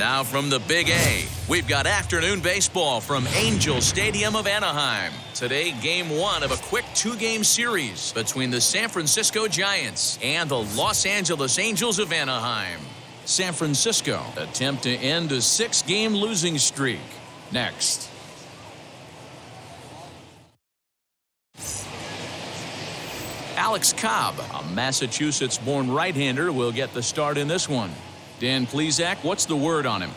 Now from the Big A, we've got afternoon baseball from Angel Stadium of Anaheim. Today, Game 1 of a quick two-game series between the San Francisco Giants and the Los Angeles Angels of Anaheim. San Francisco attempt to end a 6-game losing streak. Next. Alex Cobb, a Massachusetts-born right-hander, will get the start in this one. Dan Plesac, what's the word on him?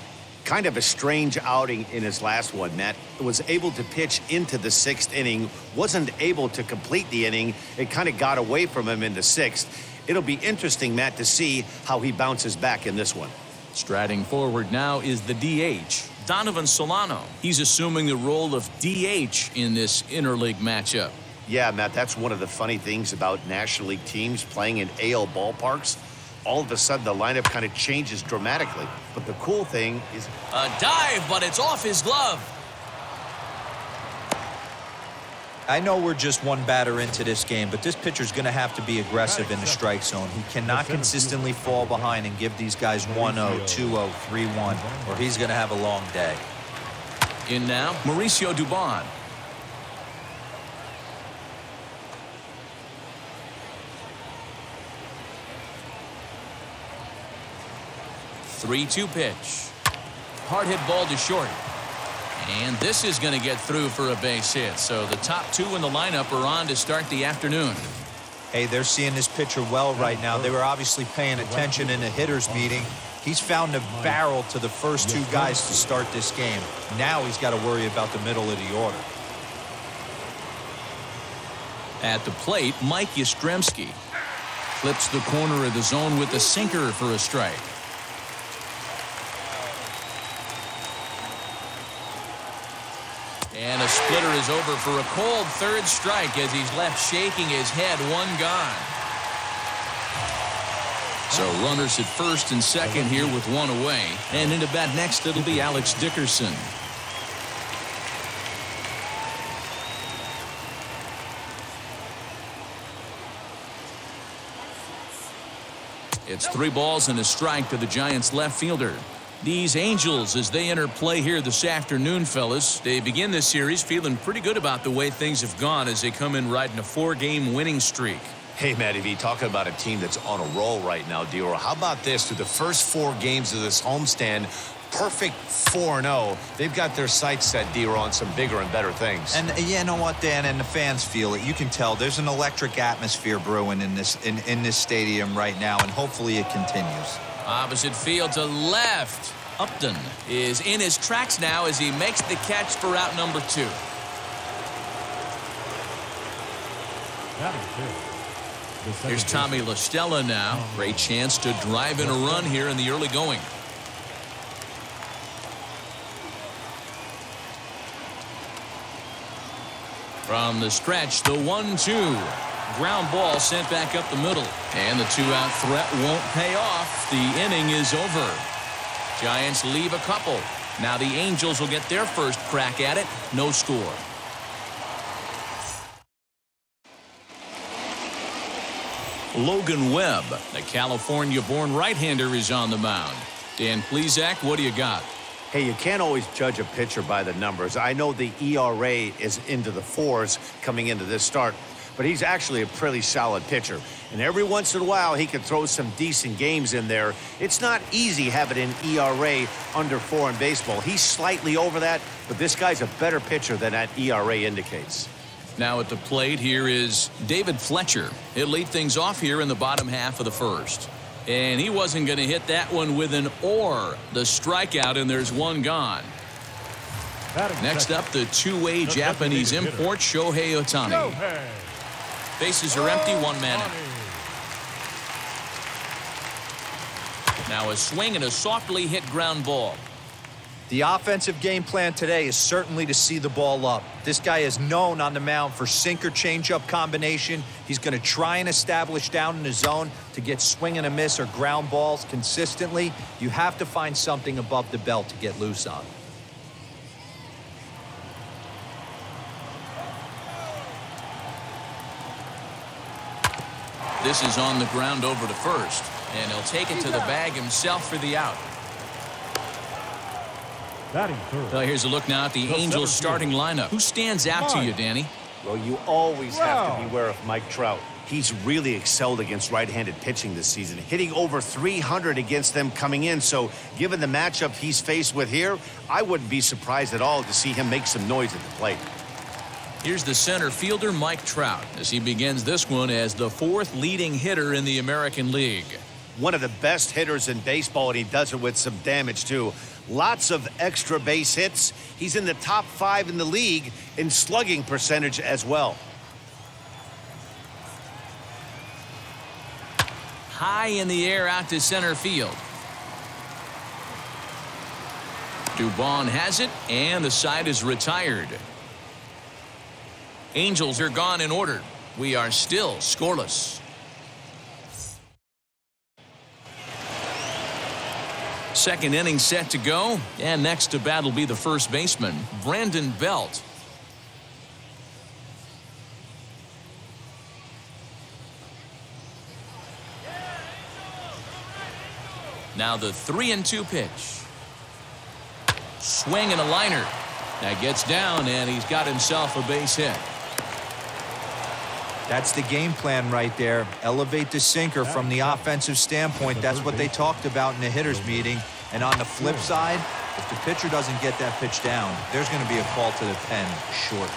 Kind of a strange outing in his last one, Matt. Was able to pitch into the 6th inning, wasn't able to complete the inning. It kind of got away from him in the 6th. It'll be interesting, Matt, to see how he bounces back in this one. Striding forward now is the DH, Donovan Solano. He's assuming the role of DH in this interleague matchup. Yeah, Matt, that's one of the funny things about National League teams playing in AL ballparks. All of a sudden, the lineup kind of changes dramatically. But the cool thing is... A dive, but it's off his glove. I know we're just one batter into this game, but this pitcher's going to have to be aggressive in the strike zone. He cannot consistently fall behind and give these guys 1-0, 2-0, 3-1, or he's going to have a long day. In now, Mauricio Dubon. Three-two pitch. Hard hit ball to short. And this is going to get through for a base hit. So the top two in the lineup are on to start the afternoon. Hey, they're seeing this pitcher well right now. They were obviously paying attention in the hitters meeting. He's found a barrel to the first two guys to start this game. Now he's got to worry about the middle of the order. At the plate, Mike Yastrzemski clips the corner of the zone with a sinker for a strike. And a splitter is over for a cold third strike as he's left shaking his head. One gone. So runners at first and second here with one away. And into bat next, it'll be Alex Dickerson. It's 3 balls and a strike to the Giants left fielder. These Angels, as they enter play here this afternoon, fellas, they begin this series feeling pretty good about the way things have gone as they come in riding a 4-game winning streak. Hey, Matt, if you talking about a team that's on a roll right now, Dior, how about this? Through the first 4 games of this homestand, perfect 4-0. They've got their sights set, Dior, on some bigger and better things. And you know what, Dan, and the fans feel it. You can tell there's an electric atmosphere brewing in this stadium right now, and hopefully it continues. Opposite field to left. Upton is in his tracks now as he makes the catch for out number 2. Here's Tommy La Stella now. Great chance to drive in a run here in the early going. From the stretch, the 1-2. Ground ball sent back up the middle. And the 2-out threat won't pay off. The inning is over. Giants leave a couple. Now the Angels will get their first crack at it. No score. Logan Webb, the California-born right-hander, is on the mound. Dan Plesac, what do you got? Hey, you can't always judge a pitcher by the numbers. I know the ERA is into the 4s coming into this start, but he's actually a pretty solid pitcher. And every once in a while, he can throw some decent games in there. It's not easy having an ERA under 4 in baseball. He's slightly over that, but this guy's a better pitcher than that ERA indicates. Now at the plate, here is David Fletcher. He'll lead things off here in the bottom half of the first. And he wasn't going to hit that one with an or. The strikeout, and there's one gone. Next up, the two-way Japanese import, Shohei Ohtani. Bases are empty, 1 man out. Now a swing and a softly hit ground ball. The offensive game plan today is certainly to see the ball up. This guy is known on the mound for sinker changeup combination. He's going to try and establish down in the zone to get swing and a miss or ground balls consistently. You have to find something above the belt to get loose on. This is on the ground over to first, and he'll take it to the bag himself for the out. Batting third. Well, here's a look now at the Angels starting lineup. Who stands out to you, Danny? Well, you always have to beware of Mike Trout. He's really excelled against right-handed pitching this season, hitting over 300 against them coming in. So given the matchup he's faced with here, I wouldn't be surprised at all to see him make some noise at the plate. Here's the center fielder, Mike Trout, as he begins this one as the 4th leading hitter in the American League. One of the best hitters in baseball, and he does it with some damage, too. Lots of extra base hits. He's in the top 5 in the league in slugging percentage as well. High in the air out to center field. Dubon has it, and the side is retired. Angels are gone in order. We are still scoreless. Second inning set to go, and next to bat will be the first baseman, Brandon Belt. Now the 3-2 pitch. Swing and a liner. That gets down, and he's got himself a base hit. That's the game plan right there. Elevate the sinker from the offensive standpoint. That's what they talked about in the hitters meeting. And on the flip side, if the pitcher doesn't get that pitch down, there's going to be a call to the pen shortly.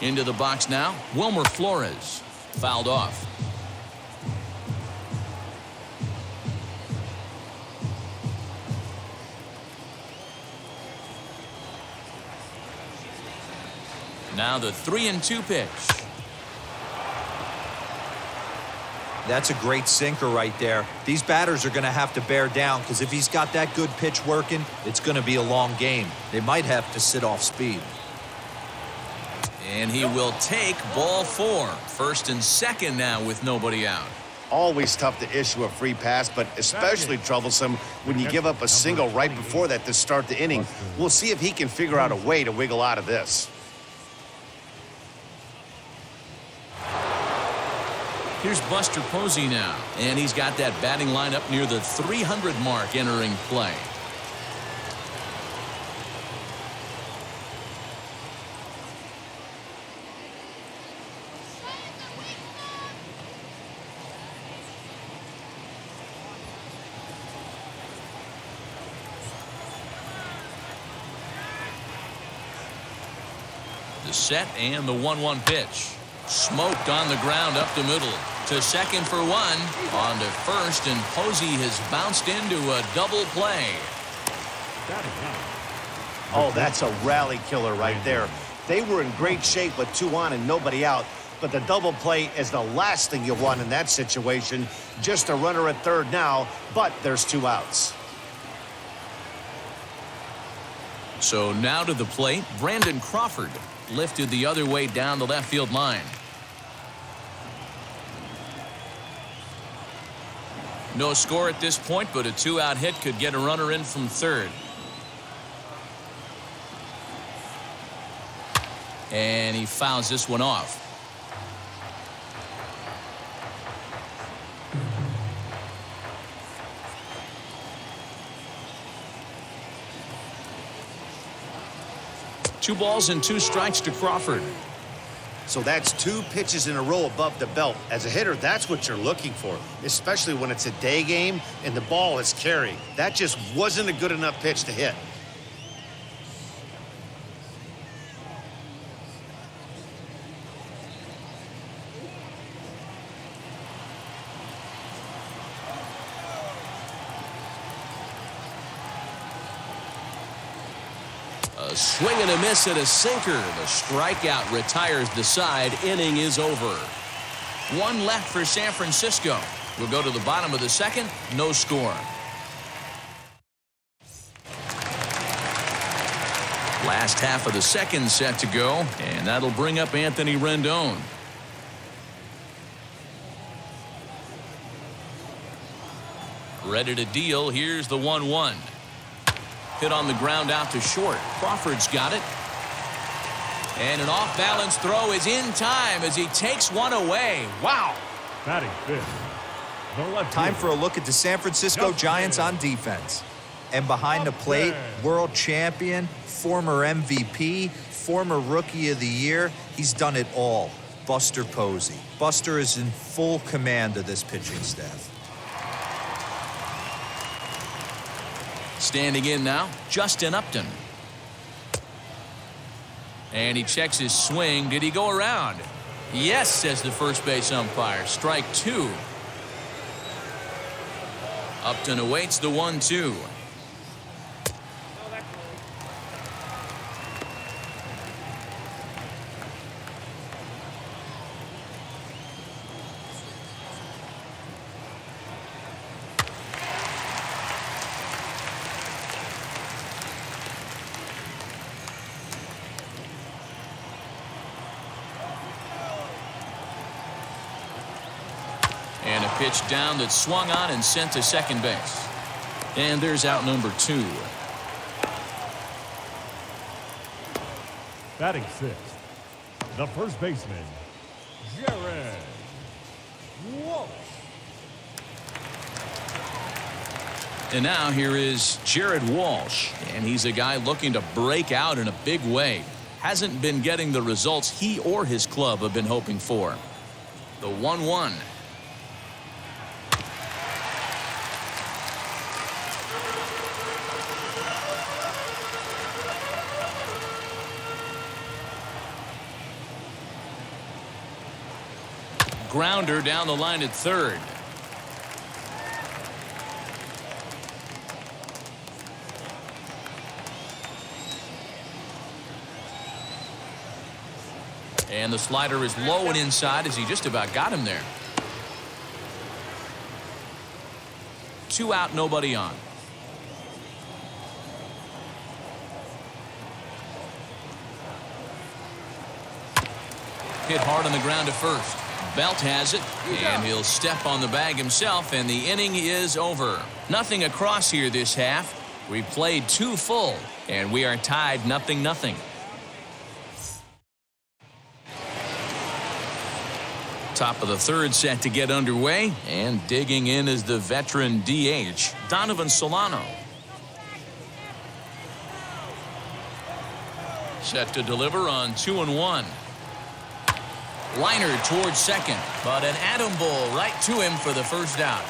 Into the box now, Wilmer Flores. Fouled off. Now the 3-2 pitch. That's a great sinker right there. These batters are going to have to bear down because if he's got that good pitch working, it's going to be a long game. They might have to sit off speed. And he will take ball 4. First and second now with nobody out. Always tough to issue a free pass, but especially troublesome when you give up a single right before that to start the inning. We'll see if he can figure out a way to wiggle out of this. Here's Buster Posey now, and he's got that batting lineup near the 300 mark entering play. The set and the 1-1 pitch. Smoked on the ground up the middle. To second for 1. On to first, and Posey has bounced into a double play. Oh, that's a rally killer right there. They were in great shape with 2 on and nobody out, but the double play is the last thing you want in that situation. Just a runner at third now, but there's 2 outs. So now to the plate, Brandon Crawford. Lifted the other way down the left field line. No score at this point, but a 2-out hit could get a runner in from third. And he fouls this one off. Two balls and 2 strikes to Crawford. So that's 2 pitches in a row above the belt. As a hitter, that's what you're looking for, especially when it's a day game and the ball is carrying. That just wasn't a good enough pitch to hit. A swing and a miss at a sinker. The strikeout retires the side. Inning is over. 1 left for San Francisco. We'll go to the bottom of the second. No score. Last half of the second set to go, and that'll bring up Anthony Rendon. Ready to deal. Here's the 1-1. Hit on the ground out to short. Crawford's got it. And an off-balance throw is in time as he takes one away. Wow. Batting fifth. Time for a look at the San Francisco Giants on defense. And behind the plate, world champion, former MVP, former Rookie of the Year, he's done it all. Buster Posey. Buster is in full command of this pitching staff. Standing in now, Justin Upton. And he checks his swing. Did he go around? Yes, says the first base umpire. Strike two. Upton awaits the 1-2. And a pitch down that swung on and sent to second base. And there's out number 2. Batting sixth, the first baseman, Jared Walsh. And now here is Jared Walsh. And he's a guy looking to break out in a big way. Hasn't been getting the results he or his club have been hoping for. The 1-1. Grounder down the line at third. And the slider is low and inside as he just about got him there. 2 out, nobody on. Hit hard on the ground to first. Belt has it, and he'll step on the bag himself, and the inning is over. Nothing across here this half. We played 2 full, and we are tied 0-0. Top of the third set to get underway, and digging in is the veteran DH, Donovan Solano. Set to deliver on 2-1. Liner towards second, but an atom ball right to him for the first out.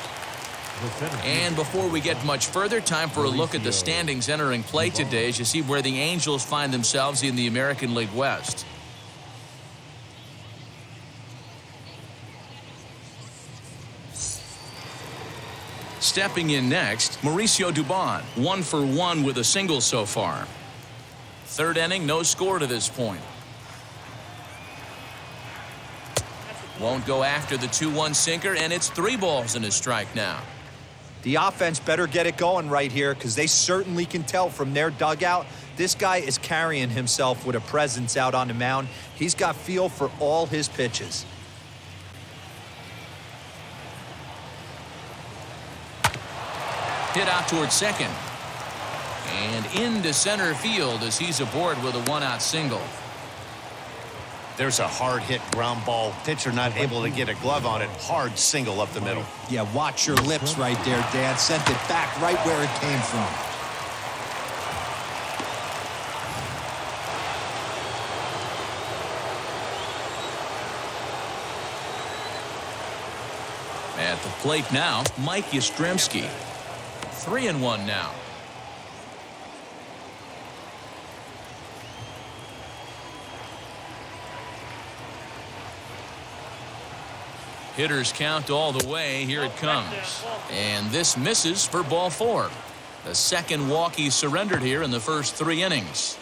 And before we get much further, time for a look at the standings entering play today as you see where the Angels find themselves in the American League West. Stepping in next, Mauricio Dubon, 1 for 1 with a single so far. Third inning, no score to this point. Won't go after the 2-1 sinker, and it's 3 balls and a strike now. The offense better get it going right here because they certainly can tell from their dugout this guy is carrying himself with a presence out on the mound. He's got feel for all his pitches. Hit out towards second. And into center field as he's aboard with a 1-out single. There's a hard-hit ground ball. Pitcher not able to get a glove on it. Hard single up the middle. Yeah, watch your lips right there, Dad. Sent it back right where it came from. At the plate now, Mike Yastrzemski. 3-1 now. Hitters count all the way. Here it comes. And this misses for ball 4. The second walk he surrendered here in the first 3 innings.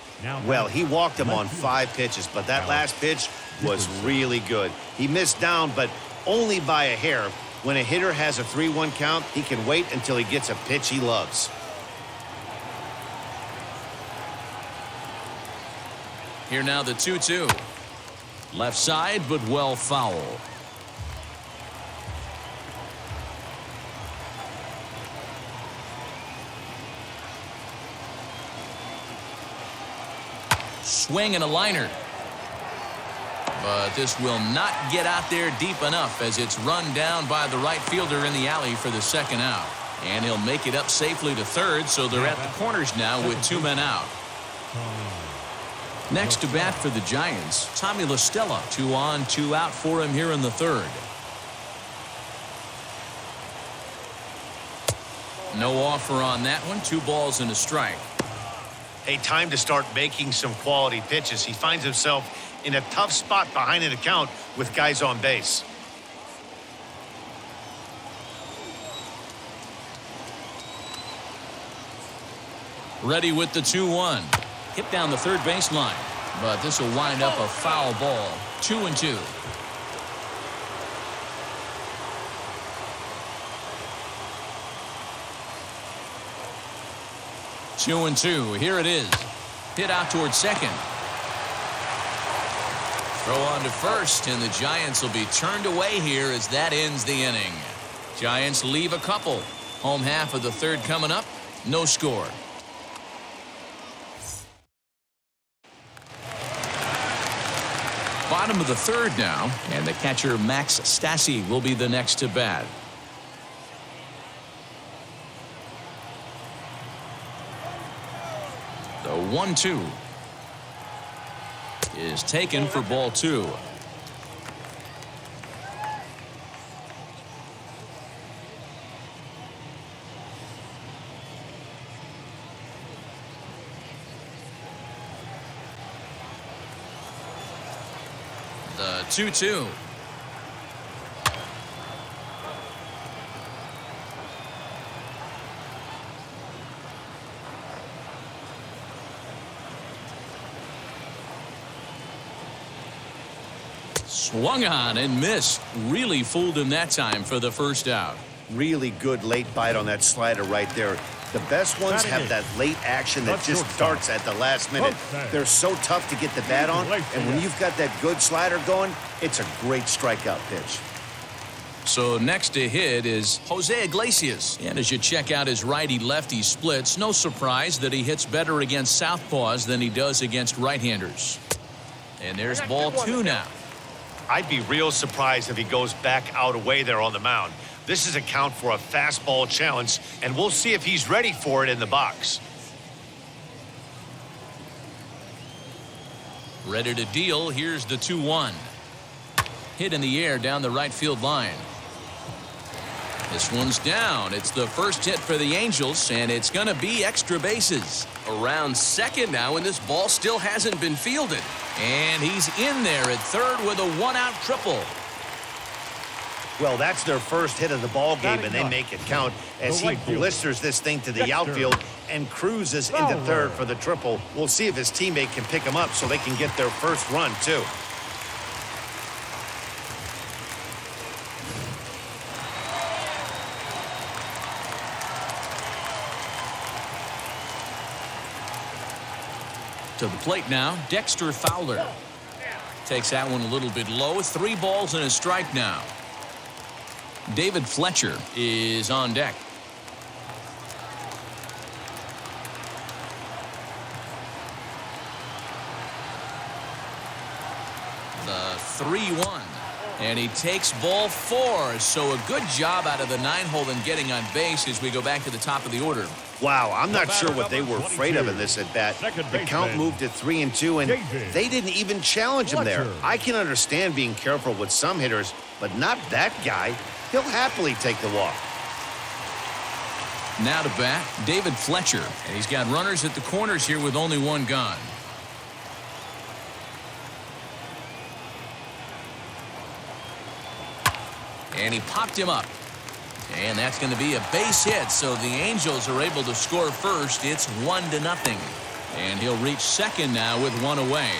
Well, he walked him on 5 pitches, but that last pitch was really good. He missed down, but only by a hair. When a hitter has a 3-1 count, he can wait until he gets a pitch he loves. Here now the 2-2. Left side, but well foul. Swing and a liner. But this will not get out there deep enough as it's run down by the right fielder in the alley for the second out. And he'll make it up safely to third, so they're at the corners now with 2 men out. Next to bat for the Giants, Tommy La Stella. 2 on, 2 out for him here in the third. No offer on that one. 2 balls and a strike. Hey, time to start making some quality pitches. He finds himself in a tough spot behind an account with guys on base. Ready with the 2-1. Hit down the third baseline. But this will wind up a foul ball. 2-2. Two and two. Here it is. Hit out towards second. Throw on to first, and the Giants will be turned away here as that ends the inning. Giants leave a couple. Home half of the third coming up. No score. Bottom of the third now, and the catcher Max Stassi will be the next to bat. The 1-2 is taken for ball 2. The 2-2. Swung on and missed. Really fooled him that time for the first out. Really good late bite on that slider right there. The best ones have that late action that just starts at the last minute. They're so tough to get the bat on, and when you've got that good slider going, it's a great strikeout pitch. So next to hit is Jose Iglesias. And as you check out his righty-lefty splits, no surprise that he hits better against southpaws than he does against right-handers. And there's ball 2 now. I'd be real surprised if he goes back out away there on the mound. This is a count for a fastball challenge, and we'll see if he's ready for it in the box. Ready to deal. Here's the 2-1. Hit in the air down the right field line. This one's down. It's the first hit for the Angels, and it's going to be extra bases. Around second now, and this ball still hasn't been fielded. And he's in there at third with a 1-out triple. Well, that's their first hit of the ball game, and they make it count as he blisters this thing to the outfield and cruises into third for the triple. We'll see if his teammate can pick him up so they can get their first run, too. To the plate now, Dexter Fowler. Takes that one a little bit low. 3 balls and a strike now. David Fletcher is on deck. The 3-1. And he takes ball 4. So a good job out of the 9-hole in getting on base as we go back to the top of the order. Wow, I'm not sure what they were afraid of in this at-bat. The count moved to 3-2, and they didn't even challenge him there. I can understand being careful with some hitters, but not that guy. He'll happily take the walk. Now to bat, David Fletcher. And he's got runners at the corners here with only 1 gone. And he popped him up. And that's going to be a base hit, so the Angels are able to score first. It's 1-0. And he'll reach second now with 1 away.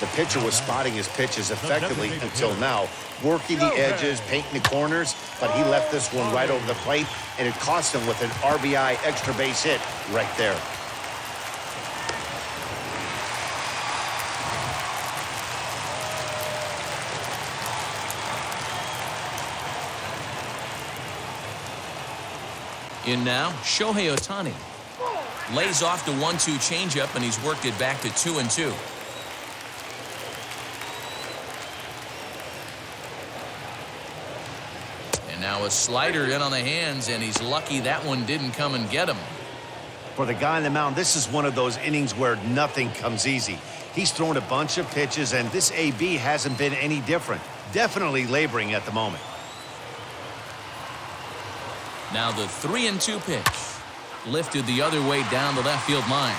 The pitcher was spotting his pitches effectively until now, working the edges, painting the corners, but he left this one right over the plate, and it cost him with an RBI extra base hit right there. In now, Shohei Ohtani. Lays off the 1-2 changeup, and he's worked it back to 2-2. And now a slider in on the hands, and he's lucky that one didn't come and get him. For the guy on the mound, this is one of those innings where nothing comes easy. He's thrown a bunch of pitches, and this AB hasn't been any different. Definitely laboring at the moment. Now the 3-2 pitch. Lifted the other way down the left field line.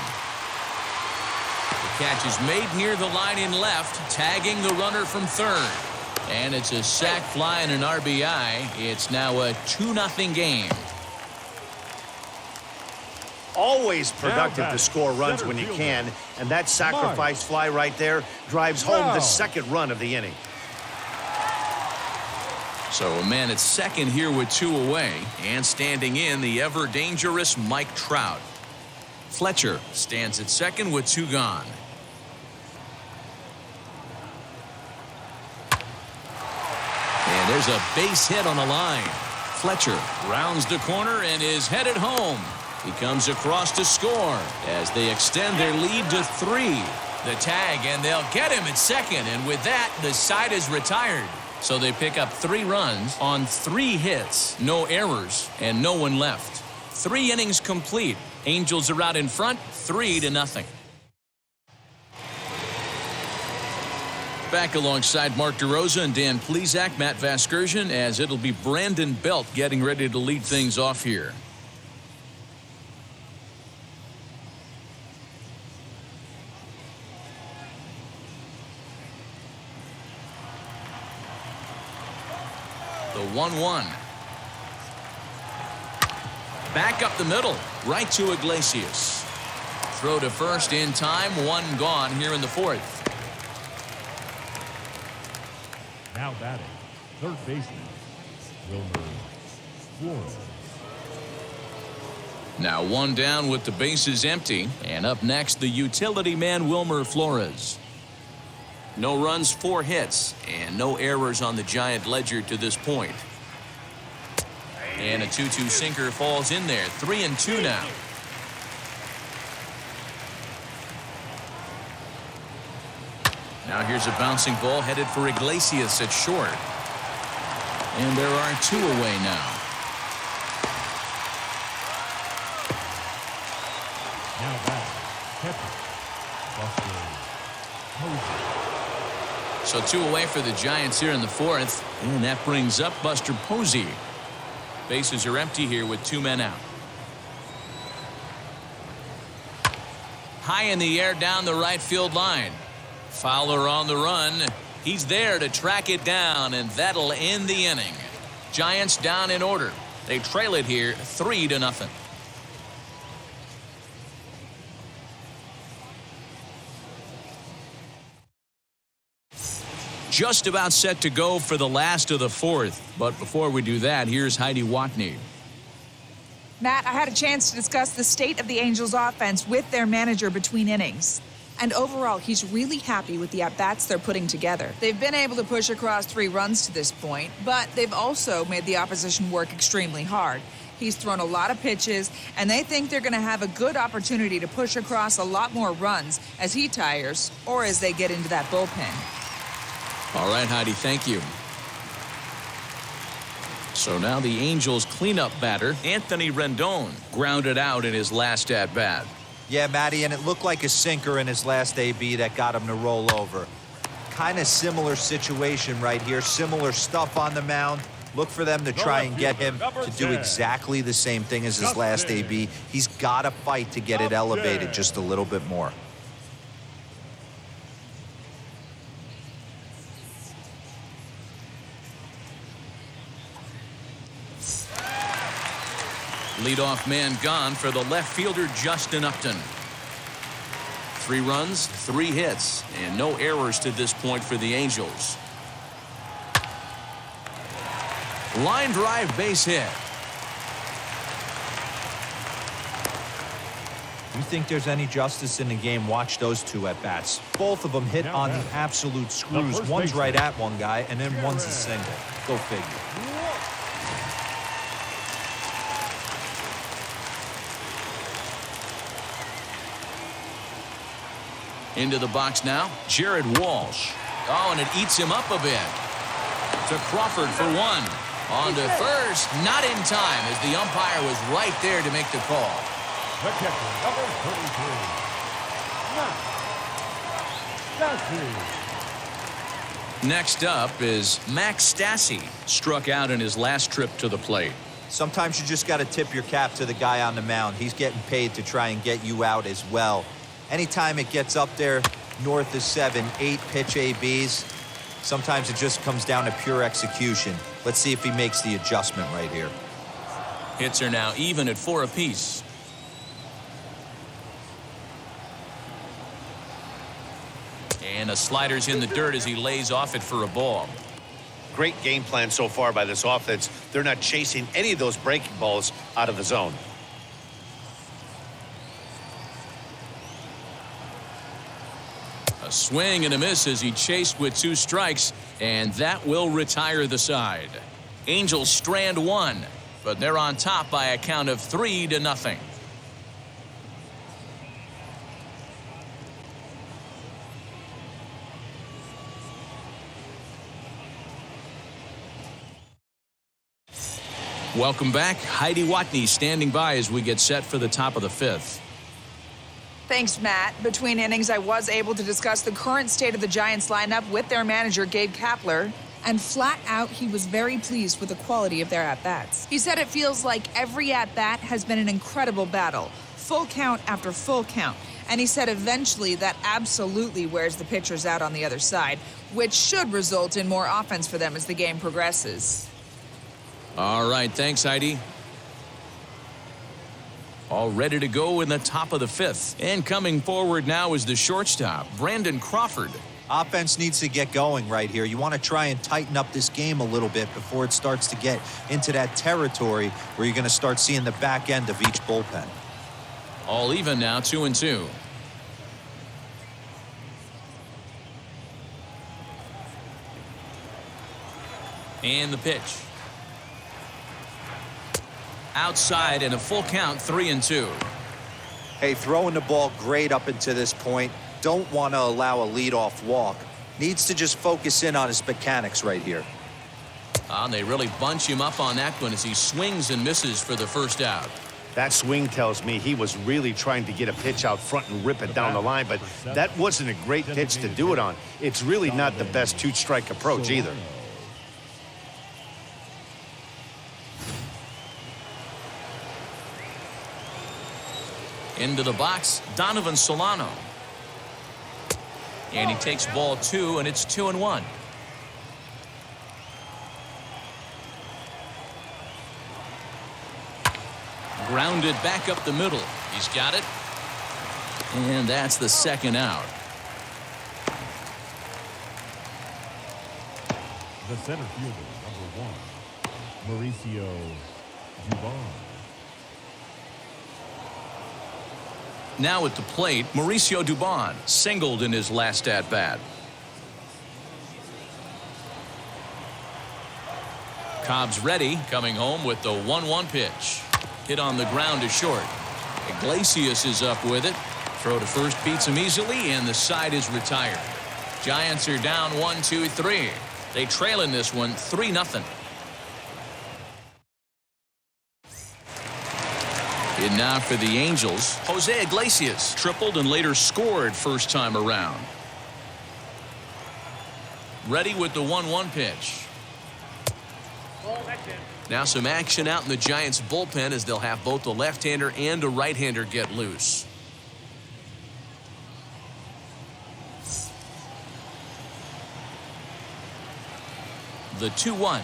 The catch is made near the line in left, tagging the runner from third. And it's a sac fly and an RBI. It's now a 2-0 game. Always productive to score runs when you can, and that sacrifice fly right there drives home the second run of the inning. So a man at second here with 2 away, and standing in the ever-dangerous Mike Trout. Fletcher stands at second with 2 gone. And there's a base hit on the line. Fletcher rounds the corner and is headed home. He comes across to score as they extend their lead to 3. The tag, and they'll get him at second, and with that, the side is retired. So they pick up 3 runs on 3 hits, no errors, and no one left. 3 innings complete. Angels are out in front, 3-0. Back alongside Mark DeRosa and Dan Plesac, Matt Vasgersian, as it'll be Brandon Belt getting ready to lead things off here. The 1-1. Back up the middle, right to Iglesias. Throw to first in time, 1 gone here in the 4th. Now batting, third baseman, Wilmer Flores. Now 1 down with the bases empty, and up next the utility man Wilmer Flores. No runs, 4 hits, and no errors on the Giant ledger to this point. And a 2-2 sinker falls in there. 3-2 now. Now here's a bouncing ball headed for Iglesias at short. And there are 2 away now. Now back, catcher, Buster Posey. So 2 away for the Giants here in the 4th. And that brings up Buster Posey. Bases are empty here with 2 men out. High in the air down the right field line. Fowler on the run. He's there to track it down, and that'll end the inning. Giants down in order. They trail it here 3-0. Just about set to go for the last of the 4th. But before we do that, here's Heidi Watney. Matt, I had a chance to discuss the state of the Angels offense with their manager between innings. And overall, he's really happy with the at-bats they're putting together. They've been able to push across 3 runs to this point, but they've also made the opposition work extremely hard. He's thrown a lot of pitches, and they think they're going to have a good opportunity to push across a lot more runs as he tires or as they get into that bullpen. All right, Heidi, thank you. So now the Angels cleanup batter, Anthony Rendon, grounded out in his last at-bat. Yeah, Matty, and it looked like a sinker in his last AB that got him to roll over. Kind of similar situation right here. Similar stuff on the mound. Look for them to try and get him to do exactly the same thing as his last AB. He's got to fight to get it elevated just a little bit more. Leadoff man gone for the left fielder Justin Upton. 3 runs, 3 hits, and no errors to this point for the Angels. Line drive base hit. You think there's any justice in the game? Watch those 2 at-bats. Both of them hit on the absolute screws. One's right at one guy, and then one's a single. Go figure. Into the box now, Jared Walsh. Oh, and it eats him up a bit. To Crawford for 1. On to first, not in time as the umpire was right there to make the call. The catcher, number 33. Max Stassi. Next up is Max Stassi, struck out in his last trip to the plate. Sometimes you just got to tip your cap to the guy on the mound. He's getting paid to try and get you out as well. Anytime it gets up there north of 7, 8 pitch ABs, sometimes it just comes down to pure execution. Let's see if he makes the adjustment right here. Hits are now even at 4 apiece. And a slider's in the dirt as he lays off it for a ball. Great game plan so far by this offense. They're not chasing any of those breaking balls out of the zone. A swing and a miss as he chased with 2 strikes, and that will retire the side. Angels strand 1, but they're on top by a count of 3-0. Welcome back. Heidi Watney standing by as we get set for the top of the 5th. Thanks, Matt. Between innings, I was able to discuss the current state of the Giants lineup with their manager, Gabe Kapler. And flat out, he was very pleased with the quality of their at-bats. He said it feels like every at-bat has been an incredible battle, full count after full count. And he said eventually that absolutely wears the pitchers out on the other side, which should result in more offense for them as the game progresses. All right, thanks, Heidi. All ready to go in the top of the 5th. And coming forward now is the shortstop, Brandon Crawford. Offense needs to get going right here. You want to try and tighten up this game a little bit before it starts to get into that territory where you're going to start seeing the back end of each bullpen. All even now, 2-2. And the pitch. Outside and a full count, 3-2. Hey, throwing the ball great up until this point. Don't want to allow a leadoff walk. Needs to just focus in on his mechanics right here. They really bunch him up on that one as he swings and misses for the first out. That swing tells me he was really trying to get a pitch out front and rip it down the line, but that wasn't a great pitch to do it on. It's really not the best 2-strike approach either. Into the box, Donovan Solano. And he takes ball 2, and it's 2-1. Grounded back up the middle. He's got it. And that's the second out. The center fielder, number 1, Mauricio Dubon. Now at the plate, Mauricio Dubon singled in his last at-bat. Cobb's ready, coming home with the 1-1 pitch. Hit on the ground to short. Iglesias is up with it. Throw to first beats him easily, and the side is retired. Giants are down 1-2-3. They trail in this one 3-0. And now for the Angels, Jose Iglesias tripled and later scored first time around. Ready with the 1-1 pitch. Now some action out in the Giants bullpen as they'll have both a left-hander and a right-hander get loose. The 2-1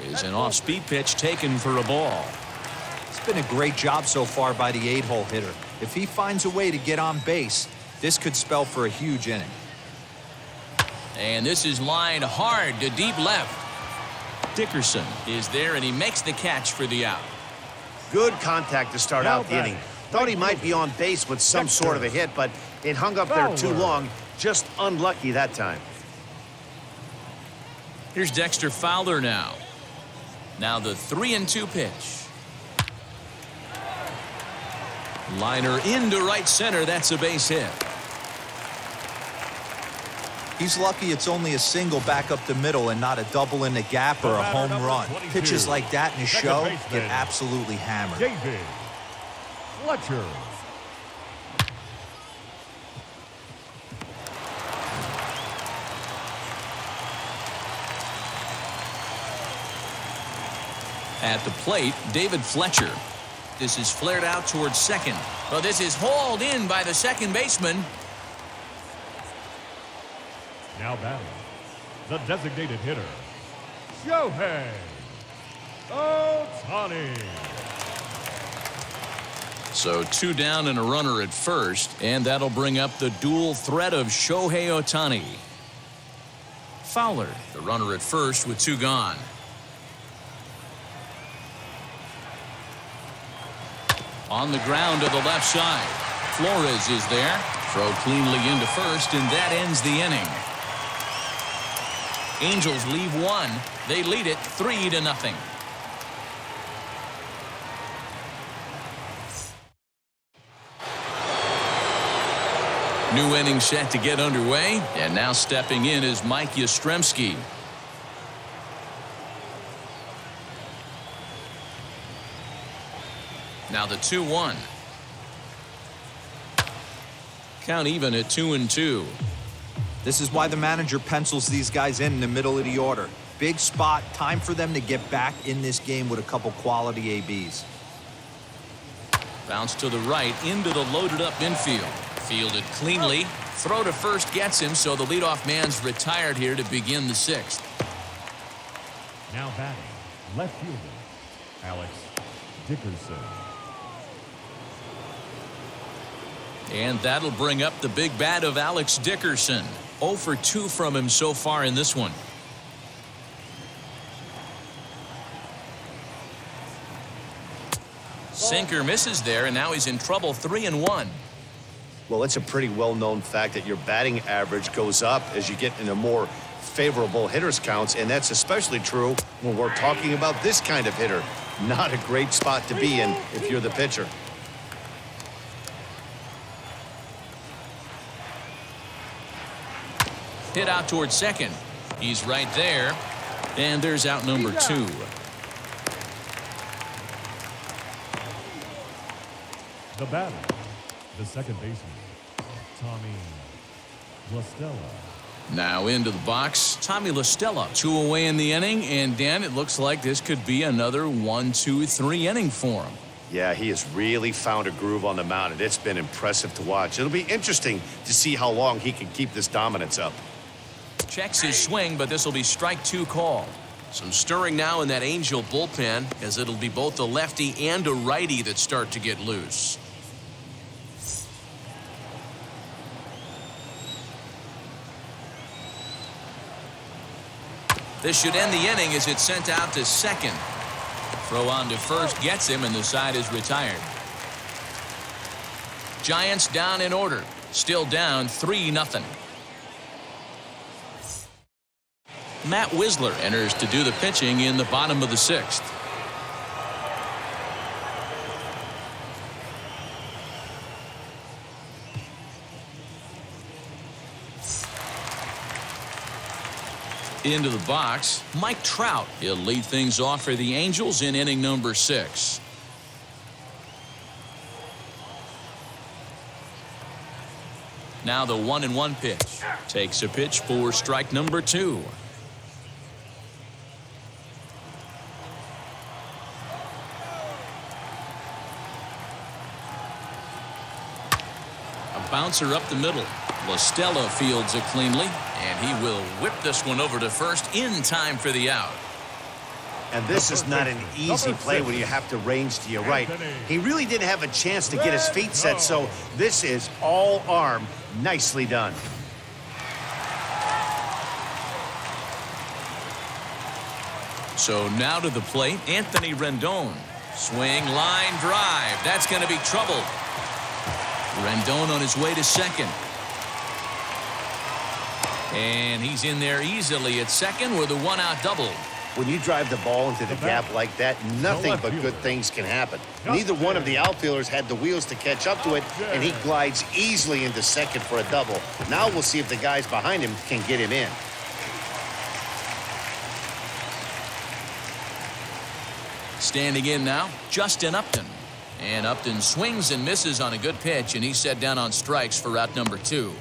is an off-speed pitch taken for a ball. It's been a great job so far by the 8-hole hitter. If he finds a way to get on base, this could spell for a huge inning. And this is lined hard to deep left. Dickerson is there, and he makes the catch for the out. Good contact to start out the inning. Thought he might be on base with some sort of a hit, but it hung up there too long. Just unlucky that time. Here's Dexter Fowler now. Now the 3-2 pitch. Liner into right center. That's a base hit. He's lucky it's only a single back up the middle and not a double in the gap or a home run. Pitches like that in his show get absolutely hammered. David Fletcher. At the plate, David Fletcher. This is flared out towards second. Well, this is hauled in by the second baseman. Now batting, the designated hitter, Shohei Ohtani. So 2 down and a runner at first, and that'll bring up the dual threat of Shohei Ohtani. Fowler, the runner at first with 2 gone. On the ground to the left side. Flores is there. Throw cleanly into first, and that ends the inning. Angels leave 1. They lead it 3-0. New inning set to get underway, and now stepping in is Mike Yastrzemski. Now the 2-1. Count even at 2-2. This is why the manager pencils these guys in the middle of the order. Big spot, time for them to get back in this game with a couple quality ABs. Bounce to the right into the loaded up infield. Fielded cleanly. Throw to first gets him, so the leadoff man's retired here to begin the 6th. Now batting, left fielder, Alex Dickerson. And that'll bring up the big bat of Alex Dickerson. 0 for 2 from him so far in this one. Sinker misses there, and now he's in trouble. 3-1. Well, it's a pretty well-known fact that your batting average goes up as you get into more favorable hitters counts, and that's especially true when we're talking about this kind of hitter. Not a great spot to be in if you're the pitcher. Hit out towards second. He's right there. And there's out number 2. The batter, the second baseman, Tommy La Stella. Now into the box, Tommy La Stella. 2 away in the inning, and Dan, it looks like this could be another 1-2-3 inning for him. Yeah, he has really found a groove on the mound, and it's been impressive to watch. It'll be interesting to see how long he can keep this dominance up. Checks his swing, but this will be strike 2 called. Some stirring now in that Angel bullpen, as it'll be both a lefty and a righty that start to get loose. This should end the inning as it's sent out to second. Throw on to first gets him, and the side is retired. Giants down in order. Still down 3-0. Matt Wisler enters to do the pitching in the bottom of the 6th. Into the box, Mike Trout. He'll lead things off for the Angels in inning number 6. Now the 1-1 pitch. Takes a pitch for strike number 2. Bouncer up the middle. La Stella fields it cleanly, and he will whip this one over to first in time for the out. And this is not an easy play when you have to range to your right. He really didn't have a chance to get his feet set, so this is all arm. Nicely done. So now to the plate, Anthony Rendon. Swing, line, drive. That's going to be trouble. Rendon on his way to second. And he's in there easily at second with a 1-out double. When you drive the ball into the gap like that, nothing but good things can happen. Neither one of the outfielders had the wheels to catch up to it, and he glides easily into second for a double. Now we'll see if the guys behind him can get him in. Standing in now, Justin Upton. And Upton swings and misses on a good pitch, and he's set down on strikes for out number 2.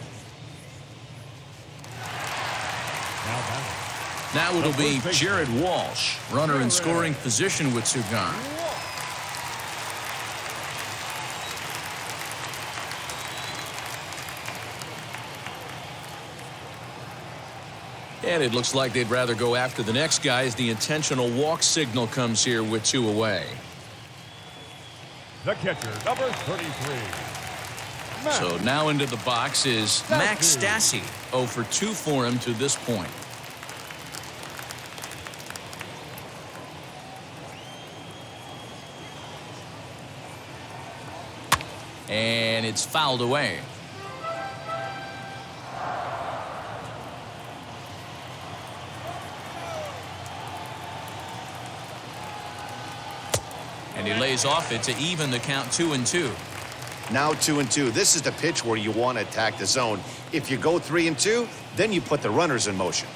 Now it'll be Jared Walsh, runner in scoring position with 2 gone. And it looks like they'd rather go after the next guy as the intentional walk signal comes here with 2 away. The catcher, number 33. So now into the box is Max Stassi. 0 for 2 for him to this point. And it's fouled away. And he lays off it to even the count 2-2. Now 2-2. This is the pitch where you want to attack the zone. If you go 3-2, then you put the runners in motion.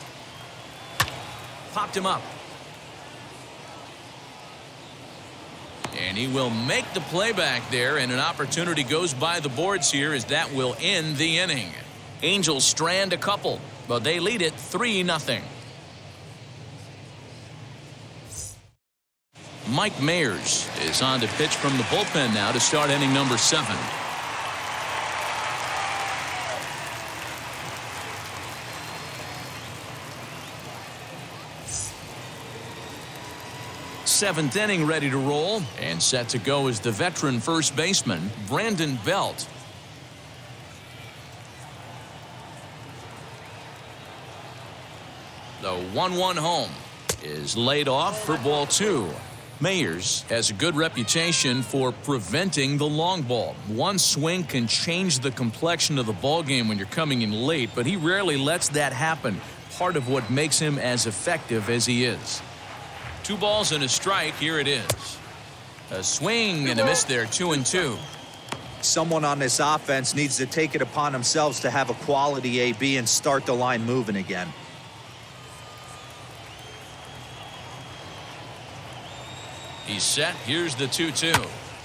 Popped him up. And he will make the play back there, and an opportunity goes by the boards here as that will end the inning. Angels strand a couple, but they lead it 3-0. Mike Mayers is on to pitch from the bullpen now to start inning number 7. Seventh inning ready to roll, and set to go is the veteran first baseman, Brandon Belt. The 1-1 home is laid off for ball 2. Mayers has a good reputation for preventing the long ball. One swing can change the complexion of the ball game when you're coming in late, but he rarely lets that happen. Part of what makes him as effective as he is. 2 balls and a strike. Here it is. A swing and a miss there. 2-2. Someone on this offense needs to take it upon themselves to have a quality AB and start the line moving again. He's set. Here's the 2-2.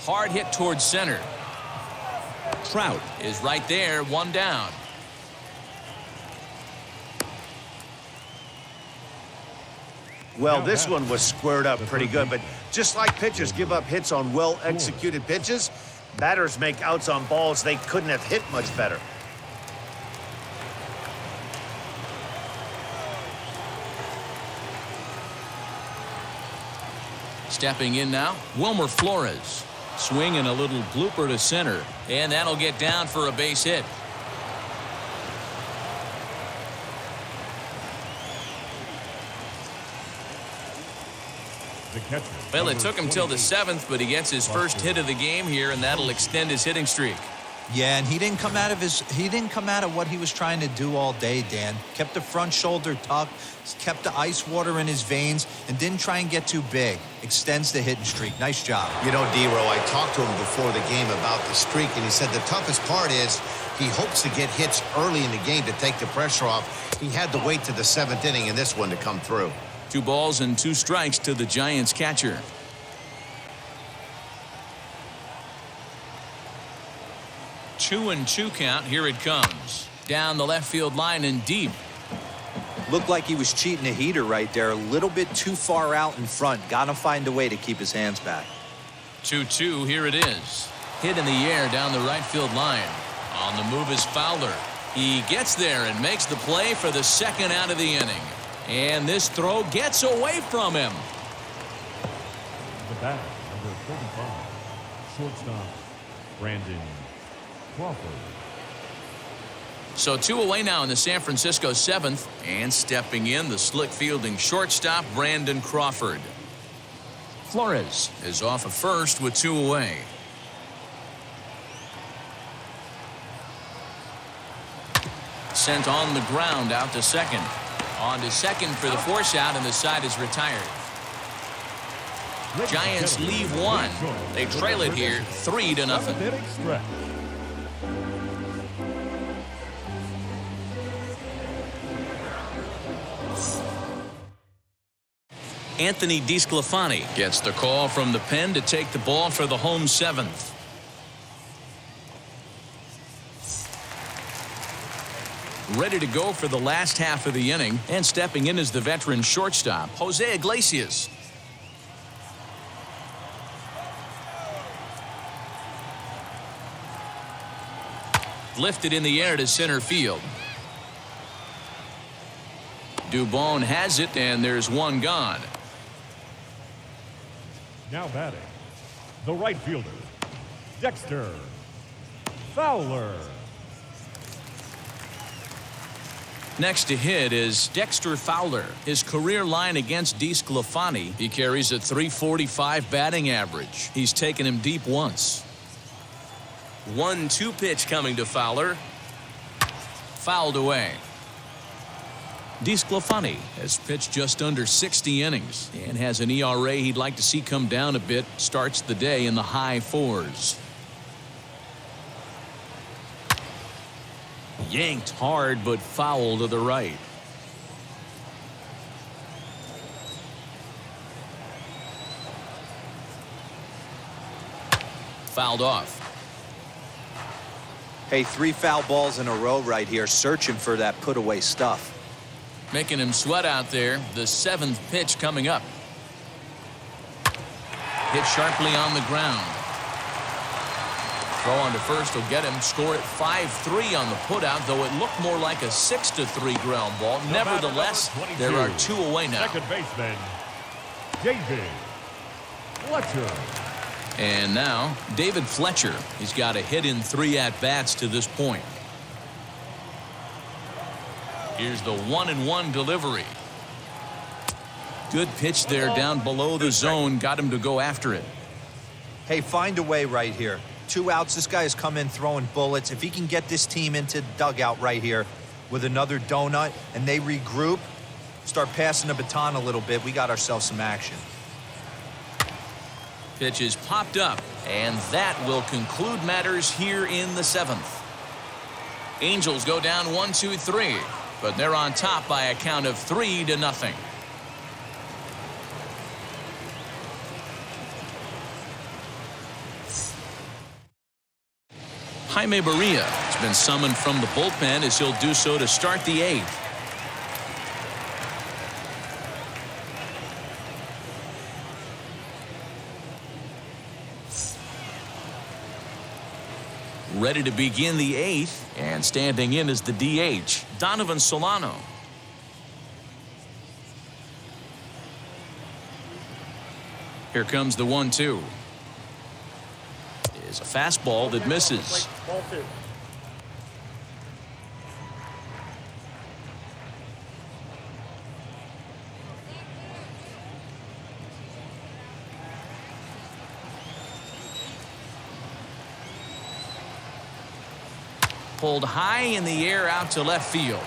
Hard hit towards center. Trout is right there. 1 down. Well, this one was squared up pretty good, but just like pitchers give up hits on well-executed pitches, batters make outs on balls they couldn't have hit much better. Stepping in now, Wilmer Flores. Swing and a little blooper to center, and that'll get down for a base hit. Well, it took him till the 7th, but he gets his first hit of the game here, and that'll extend his hitting streak. Yeah, and he didn't come out of what he was trying to do all day, Dan. Kept the front shoulder tucked, kept the ice water in his veins, and didn't try and get too big. Extends the hitting streak. Nice job. You know, D-Row, I talked to him before the game about the streak, and he said the toughest part is he hopes to get hits early in the game to take the pressure off. He had to wait to the 7th inning in this one to come through. 2 balls and 2 strikes to the Giants catcher. Two and 2 count. Here it comes. Down the left field line and deep. Looked like he was cheating a heater right there. A little bit too far out in front. Got to find a way to keep his hands back. 2-2. Here it is. Hit in the air down the right field line. On the move is Fowler. He gets there and makes the play for the 2nd out of the inning. And this throw gets away from him. The batter, number 35, shortstop, Brandon Crawford. So 2 away now in the San Francisco 7th. And stepping in, the slick fielding shortstop, Brandon Crawford. Flores is off of first with 2 away. Sent on the ground out to second. On to second for the force out, and the side is retired. Giants leave one. They trail it here 3-0. Anthony DeSclafani gets the call from the pen to take the ball for the home seventh. Ready to go for the last half of the inning, and stepping in is the veteran shortstop, Jose Iglesias. Lifted in the air to center field. Dubon has it, and there's one gone. Now batting, the right fielder, Dexter Fowler. Next to hit is Dexter Fowler. His career line against DeSclafani, he carries a .345 batting average. He's taken him deep once. 1-2 pitch coming to Fowler. Fouled away. DeSclafani has pitched just under 60 innings and has an ERA he'd like to see come down a bit. Starts the day in the high 4s. Yanked hard, but foul to the right. Fouled off. Hey, 3 foul balls in a row right here, searching for that put-away stuff. Making him sweat out there. The 7th pitch coming up. Hit sharply on the ground. Throw on to first will get him. Score at 5-3 on the putout, though it looked more like a 6-3 ground ball. Nevertheless, there are 2 away now. Second baseman, David Fletcher. And now, David Fletcher. He's got a hit in 3 at-bats to this point. Here's the 1-1 delivery. Good pitch there down below the zone. Got him to go after it. Hey, find a way right here. 2 outs. This guy has come in throwing bullets. If he can get this team into the dugout right here with another donut and they regroup, start passing the baton a little bit, we got ourselves some action. Pitch is popped up, and that will conclude matters here in the 7th. Angels go down 1-2-3, but they're on top by a count of 3-0. Jaime Barria has been summoned from the bullpen as he'll do so to start the 8th. Ready to begin the 8th, and standing in is the DH, Donovan Solano. Here comes the 1-2. Is a fastball that misses. Pulled high in the air out to left field.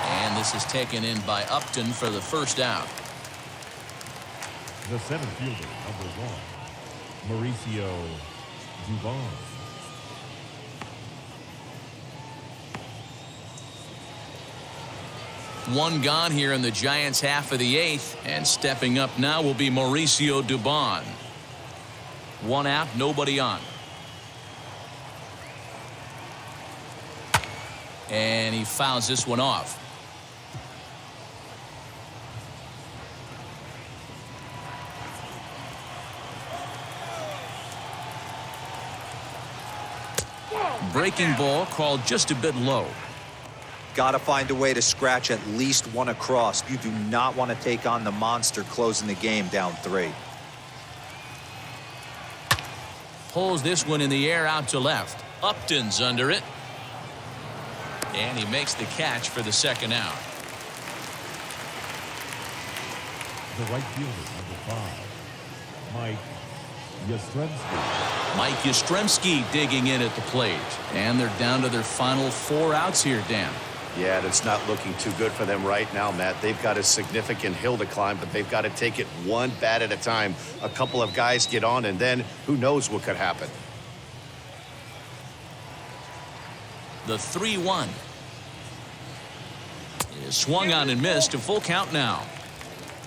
And this is taken in by Upton for the first out. The center fielder, number 1, Mauricio Dubon. One gone here in the Giants' half of the 8th, and stepping up now will be Mauricio Dubon. 1 out, nobody on. And he fouls this one off. Breaking ball called just a bit low. Got to find a way to scratch at least 1 across. You do not want to take on the monster closing the game down 3. Pulls this one in the air out to left. Upton's under it. And he makes the catch for the 2nd out. The right fielder, number 5, Mike Yastrzemski. Mike Yastrzemski digging in at the plate. And they're down to their final 4 outs here, Dan. Yeah, it's not looking too good for them right now, Matt. They've got a significant hill to climb, but they've got to take it one bat at a time. A couple of guys get on, and then who knows what could happen. The 3-1 is swung on and missed. A full count now.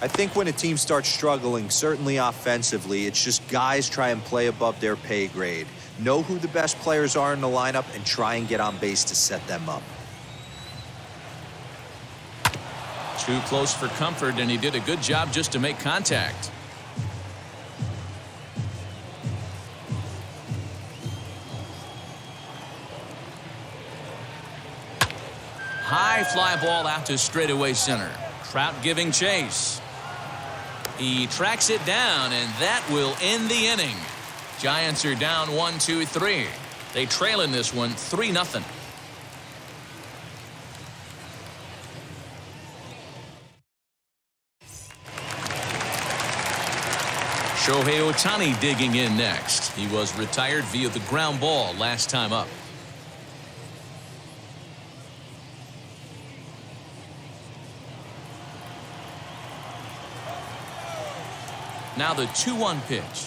I think when a team starts struggling, certainly offensively, it's just guys try and play above their pay grade. Know who the best players are in the lineup and try and get on base to set them up. Too close for comfort, and he did a good job just to make contact. High fly ball out to straightaway center. Trout giving chase. He tracks it down, and that will end the inning. Giants are down 1-2-3. They trail in this one 3-0. Shohei Ohtani digging in next. He was retired via the ground ball last time up. Now the 2-1 pitch.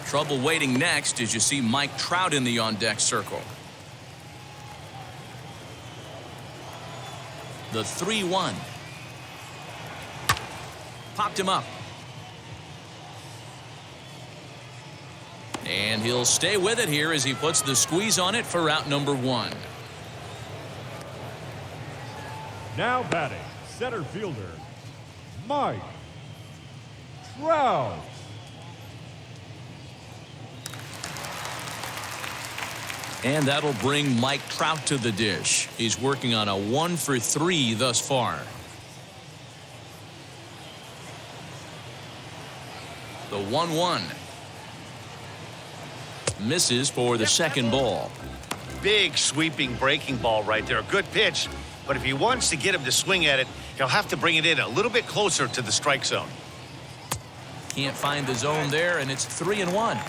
Trouble waiting next as you see Mike Trout in the on-deck circle. The 3-1. Popped him up. And he'll stay with it here as he puts the squeeze on it for out number 1. Now batting, center fielder, Mike Trout. And that'll bring Mike Trout to the dish. He's working on a 1-for-3 thus far. The 1-1 misses for the second ball. Big sweeping breaking ball right there. A good pitch, but if he wants to get him to swing at it, he'll have to bring it in a little bit closer to the strike zone. Can't find the zone there, and it's 3-1.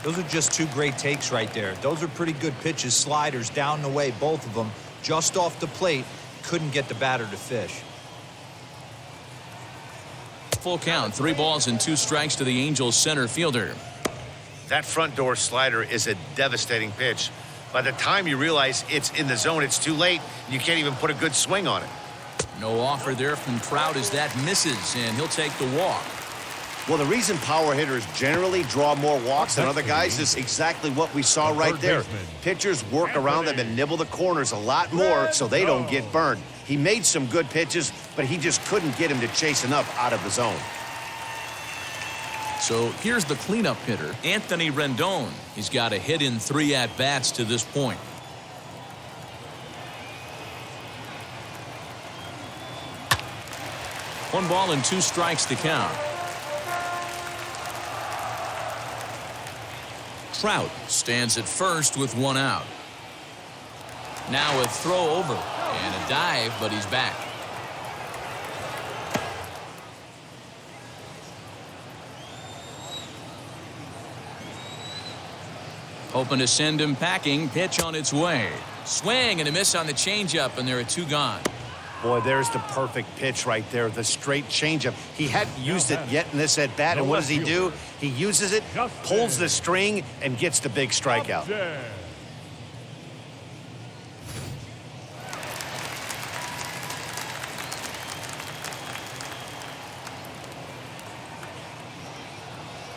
Those are just two great takes right there. Those are pretty good pitches, sliders down the way, both of them. Just off the plate, couldn't get the batter to fish. Full count, 3 balls and 2 strikes to the Angels center fielder. That front door slider is a devastating pitch. By the time you realize it's in the zone, it's too late. You can't even put a good swing on it. No offer there from Trout as that misses, and he'll take the walk. Well, the reason power hitters generally draw more walks than other guys is exactly what we saw right there. Pitchers work around them and nibble the corners a lot more so they don't get burned. He made some good pitches, but he just couldn't get him to chase enough out of the zone. So here's the cleanup hitter, Anthony Rendon. He's got a hit in 3 at-bats to this point. One ball and 2 strikes to count. Trout stands at first with 1 out. Now a throw over and a dive, but he's back. Hoping to send him packing. Pitch on its way. Swing and a miss on the changeup, and there are 2 gone. Boy, there's the perfect pitch right there, the straight changeup. He hadn't used it yet in this at-bat, and what does he do? He uses it, pulls the string, and gets the big strikeout.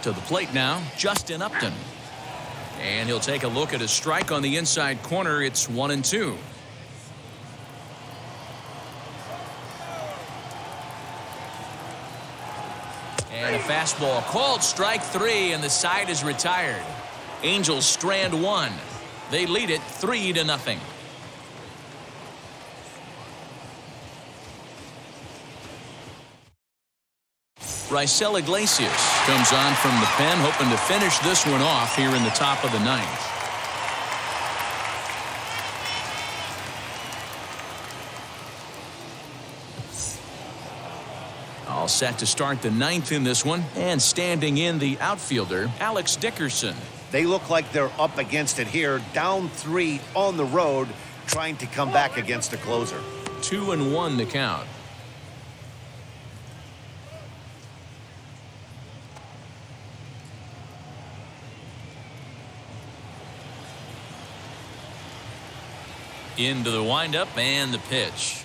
To the plate now, Justin Upton. And he'll take a look at a strike on the inside corner. It's 1-2. And a fastball called strike 3, and the side is retired. Angels strand 1. They lead it 3-0. Raisel Iglesias comes on from the pen, hoping to finish this one off here in the top of the 9th. All set to start the 9th in this one, and standing in the outfielder, Alex Dickerson. They look like they're up against it here, down 3 on the road, trying to come back against the closer. 2-1 the count. Into the windup and the pitch.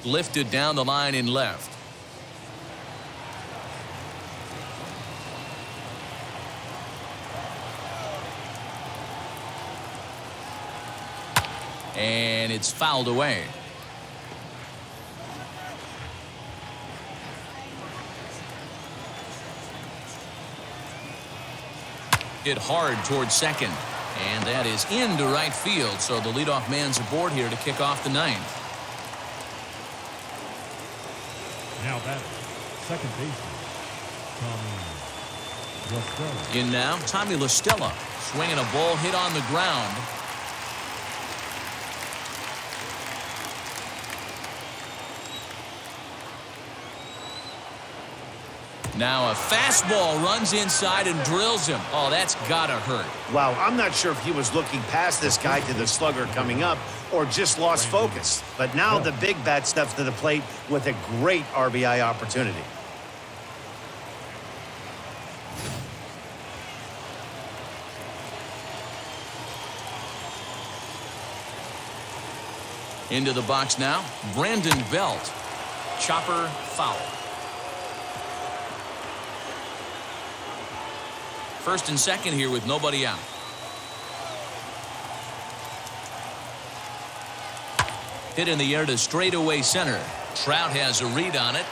Lifted down the line in left. And it's fouled away. Hit hard towards second. And that is into right field. So the leadoff man's aboard here to kick off the ninth. Now batting, second baseman, Tommy LaStella. In now, Tommy LaStella swinging a ball hit on the ground. Now a fastball runs inside and drills him. Oh, that's gotta hurt. Wow, I'm not sure if he was looking past this guy to the slugger coming up or just lost focus. But now the big bat steps to the plate with a great RBI opportunity. Into the box now, Brandon Belt. Chopper foul. First and second here with nobody out. Hit in the air to straightaway center. Trout has a read on it.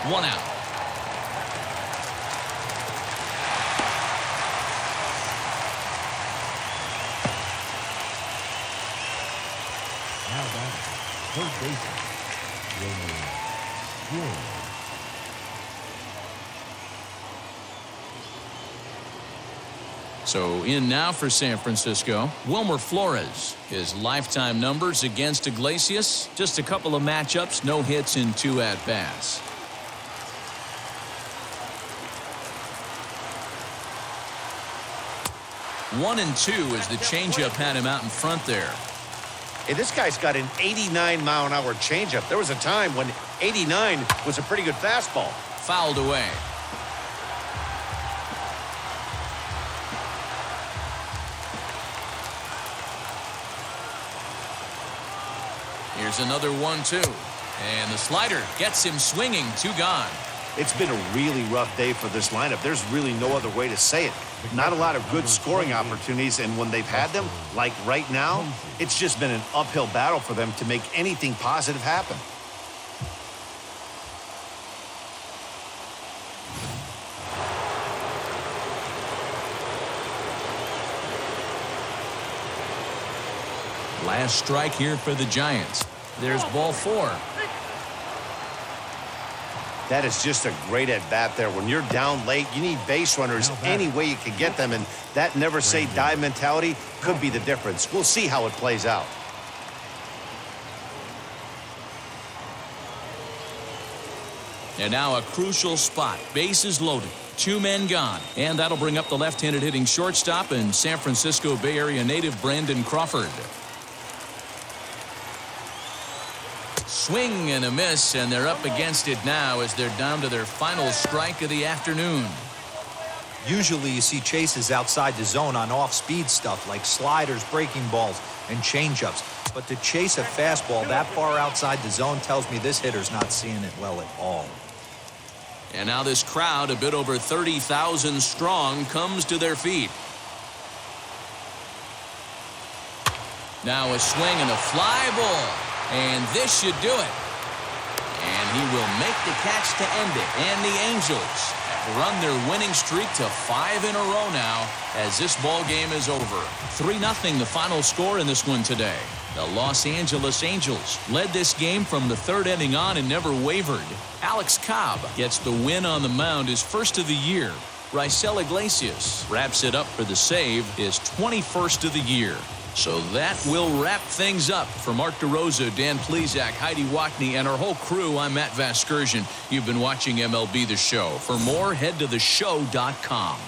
1 out. Now batting, third baseman, Wilmer Flores. So in now for San Francisco, Wilmer Flores. His lifetime numbers against Iglesias, just a couple of matchups, no hits in 2 at-bats. One and two as the changeup had him out in front there. Hey, this guy's got an 89-mile-an-hour changeup. There was a time when 89 was a pretty good fastball. Fouled away. Here's another 1-2. And the slider gets him swinging. 2 gone. It's been a really rough day for this lineup. There's really no other way to say it. Not a lot of good scoring opportunities, and when they've had them, like right now, it's just been an uphill battle for them to make anything positive happen. Last strike here for the Giants. There's ball 4. That is just a great at-bat there. When you're down late, you need base runners any way you can get them, and that never-say-die mentality could be the difference. We'll see how it plays out. And now a crucial spot. Bases loaded. 2 men gone. And that'll bring up the left-handed hitting shortstop and San Francisco Bay Area native Brandon Crawford. Swing and a miss, and they're up against it now as they're down to their final strike of the afternoon. Usually you see chases outside the zone on off-speed stuff like sliders, breaking balls, and changeups. But to chase a fastball that far outside the zone tells me this hitter's not seeing it well at all. And now this crowd, a bit over 30,000 strong, comes to their feet. Now a swing and a fly ball. And this should do it. And he will make the catch to end it. And the Angels run their winning streak to 5 in a row now as this ball game is over. 3-0 the final score in this one today. The Los Angeles Angels led this game from the 3rd inning on and never wavered. Alex Cobb gets the win on the mound, his first of the year. Raisel Iglesias wraps it up for the save, his 21st of the year. So that will wrap things up. For Mark DeRosa, Dan Plesac, Heidi Wackney, and our whole crew, I'm Matt Vasgersian. You've been watching MLB The Show. For more, head to theshow.com.